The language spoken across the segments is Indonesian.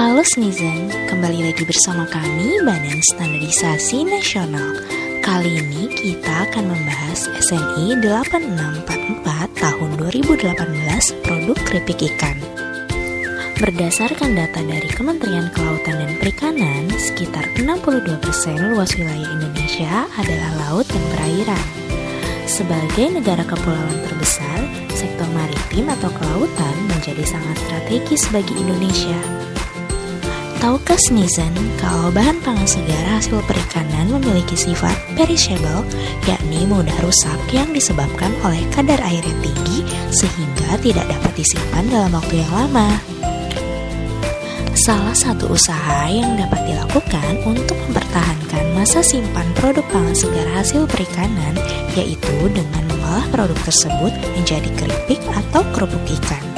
Halo Snizen, kembali lagi bersama kami Badan Standarisasi Nasional. Kali ini kita akan membahas SNI 8644 tahun 2018 produk keripik ikan. Berdasarkan data dari Kementerian Kelautan dan Perikanan, sekitar 62% luas wilayah Indonesia adalah laut dan perairan. Sebagai negara kepulauan terbesar, sektor maritim atau kelautan menjadi sangat strategis bagi Indonesia. Tahukah Snizen kalau bahan pangan segar hasil perikanan memiliki sifat perishable, yakni mudah rusak yang disebabkan oleh kadar air yang tinggi sehingga tidak dapat disimpan dalam waktu yang lama? Salah satu usaha yang dapat dilakukan untuk mempertahankan masa simpan produk pangan segar hasil perikanan yaitu dengan mengolah produk tersebut menjadi keripik atau kerupuk ikan.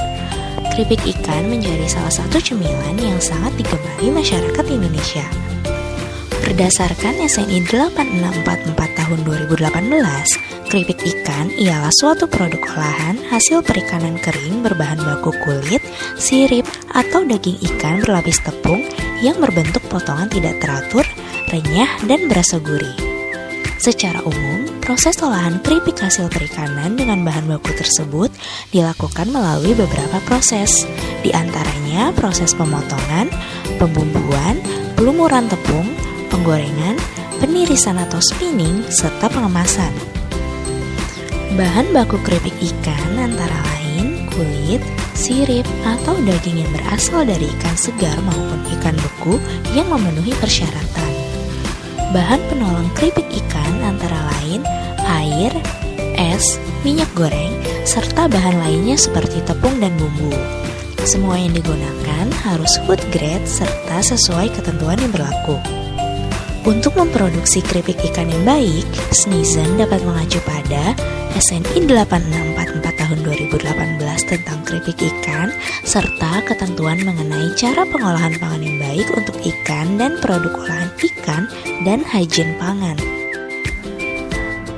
Keripik ikan menjadi salah satu cemilan yang sangat digemari masyarakat Indonesia. Berdasarkan SNI 8644 tahun 2018, keripik ikan ialah suatu produk olahan hasil perikanan kering berbahan baku kulit, sirip, atau daging ikan berlapis tepung yang berbentuk potongan tidak teratur, renyah, dan berasa gurih. Secara umum, proses olahan keripik hasil perikanan dengan bahan baku tersebut dilakukan melalui beberapa proses, di antaranya proses pemotongan, pembumbuan, pelumuran tepung, penggorengan, penirisan atau spinning, serta pengemasan. Bahan baku keripik ikan antara lain kulit, sirip, atau daging yang berasal dari ikan segar maupun ikan beku yang memenuhi persyaratan. Bahan penolong keripik ikan antara lain air, es, minyak goreng, serta bahan lainnya seperti tepung dan bumbu. Semua yang digunakan harus food grade serta sesuai ketentuan yang berlaku. Untuk memproduksi keripik ikan yang baik, Snizen dapat mengacu pada SNI 8644 tahun 2018 tentang keripik ikan, serta ketentuan mengenai cara pengolahan pangan yang baik untuk ikan dan produk olahan ikan dan hygiene pangan.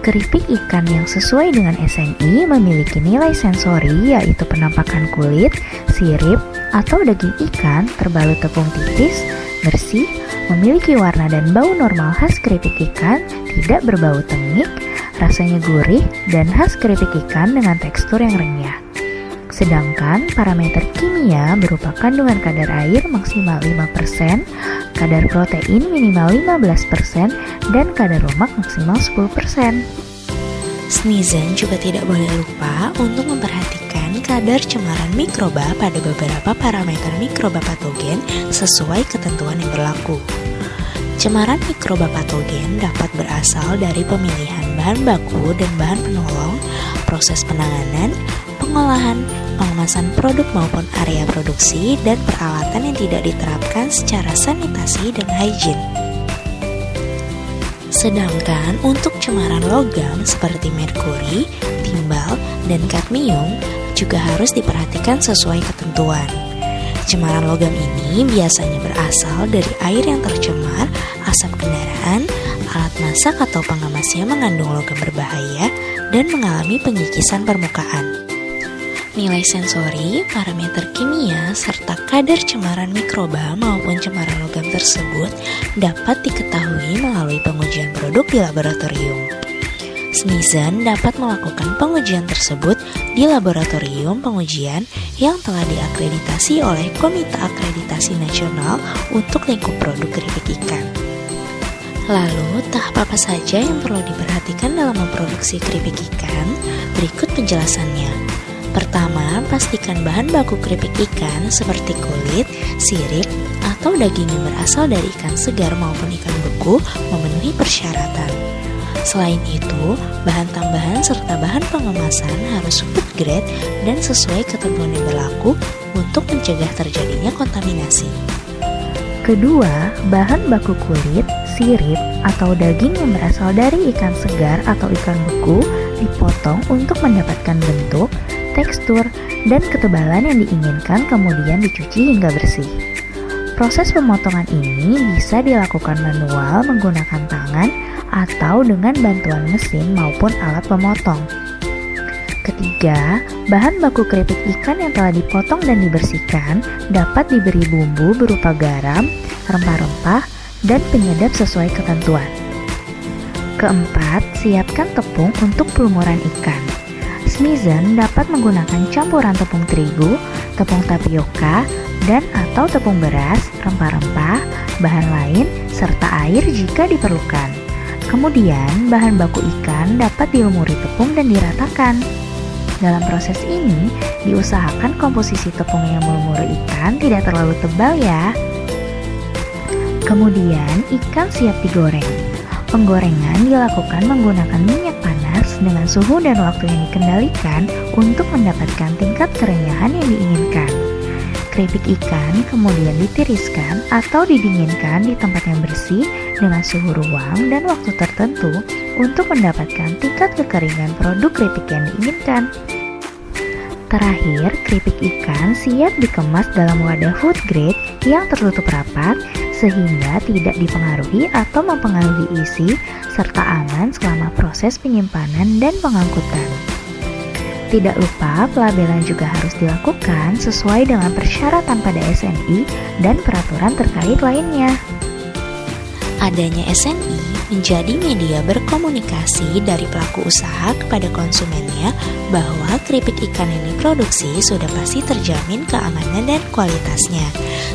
Keripik ikan yang sesuai dengan SNI memiliki nilai sensori yaitu penampakan kulit, sirip, atau daging ikan terbalut tepung tipis, bersih, memiliki warna dan bau normal khas keripik ikan, tidak berbau tengik, rasanya gurih, dan khas keripik ikan dengan tekstur yang renyah. Sedangkan parameter kimia berupa kandungan kadar air maksimal 5%, kadar protein minimal 15%, dan kadar lemak maksimal 10%. Snizen juga tidak boleh lupa untuk memperhatikan kadar cemaran mikroba pada beberapa parameter mikroba patogen sesuai ketentuan yang berlaku. Cemaran mikroba patogen dapat berasal dari pemilihan bahan baku dan bahan penolong, proses penanganan, pengolahan, pengemasan produk maupun area produksi, dan peralatan yang tidak diterapkan secara sanitasi dan hygiene. Sedangkan untuk cemaran logam seperti merkuri, timbal, dan kadmium juga harus diperhatikan sesuai ketentuan. Cemaran logam ini biasanya berasal dari air yang tercemar, asap kendaraan, alat masak atau pengemas yang mengandung logam berbahaya, dan mengalami pengikisan permukaan. Nilai sensori, parameter kimia, serta kadar cemaran mikroba maupun cemaran logam tersebut dapat diketahui melalui pengujian produk di laboratorium. Snizen dapat melakukan pengujian tersebut di laboratorium pengujian yang telah diakreditasi oleh Komite Akreditasi Nasional untuk lingkup produk keripik ikan. Lalu, tahap apa saja yang perlu diperhatikan dalam memproduksi keripik ikan? Berikut penjelasannya. Pertama, pastikan bahan baku keripik ikan seperti kulit, sirip, atau daging yang berasal dari ikan segar maupun ikan beku memenuhi persyaratan. Selain itu, bahan tambahan serta bahan pengemasan harus food grade dan sesuai ketentuan yang berlaku untuk mencegah terjadinya kontaminasi. Kedua, bahan baku kulit, sirip, atau daging yang berasal dari ikan segar atau ikan beku dipotong untuk mendapatkan bentuk, tekstur, dan ketebalan yang diinginkan kemudian dicuci hingga bersih. Proses pemotongan ini bisa dilakukan manual menggunakan tangan atau dengan bantuan mesin maupun alat pemotong. Ketiga, bahan baku keripik ikan yang telah dipotong dan dibersihkan dapat diberi bumbu berupa garam, rempah-rempah, dan penyedap sesuai ketentuan. Keempat, siapkan tepung untuk pelumuran ikan. Smizen dapat menggunakan campuran tepung terigu, tepung tapioka, dan atau tepung beras, rempah-rempah, bahan lain, serta air jika diperlukan. Kemudian, bahan baku ikan dapat dilumuri tepung dan diratakan. Dalam proses ini, diusahakan komposisi tepung yang melumuri ikan tidak terlalu tebal ya. Kemudian, ikan siap digoreng. Penggorengan dilakukan menggunakan minyak panas dengan suhu dan waktu yang dikendalikan untuk mendapatkan tingkat kerenyahan yang diinginkan. Keripik ikan kemudian ditiriskan atau didinginkan di tempat yang bersih dengan suhu ruang dan waktu tertentu untuk mendapatkan tingkat kekeringan produk keripik yang diinginkan. Terakhir, keripik ikan siap dikemas dalam wadah food grade yang tertutup rapat sehingga tidak dipengaruhi atau mempengaruhi isi serta aman selama proses penyimpanan dan pengangkutan. Tidak lupa, pelabelan juga harus dilakukan sesuai dengan persyaratan pada SNI dan peraturan terkait lainnya. Adanya SNI menjadi media berkomunikasi dari pelaku usaha kepada konsumennya bahwa keripik ikan yang diproduksi sudah pasti terjamin keamanan dan kualitasnya,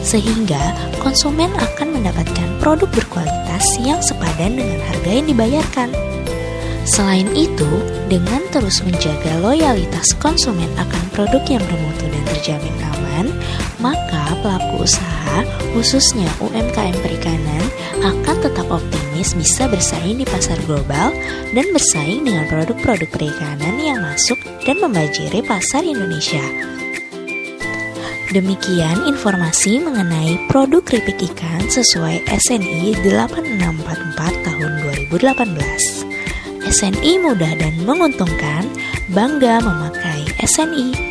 sehingga konsumen akan mendapatkan produk berkualitas yang sepadan dengan harga yang dibayarkan. Selain itu, dengan terus menjaga loyalitas konsumen akan produk yang bermutu dan terjamin aman, maka pelaku usaha, khususnya UMKM perikanan, akan tetap optimis bisa bersaing di pasar global dan bersaing dengan produk-produk perikanan yang masuk dan membanjiri pasar Indonesia. Demikian informasi mengenai produk keripik ikan sesuai SNI 8644 tahun 2018. SNI mudah dan menguntungkan, bangga memakai SNI.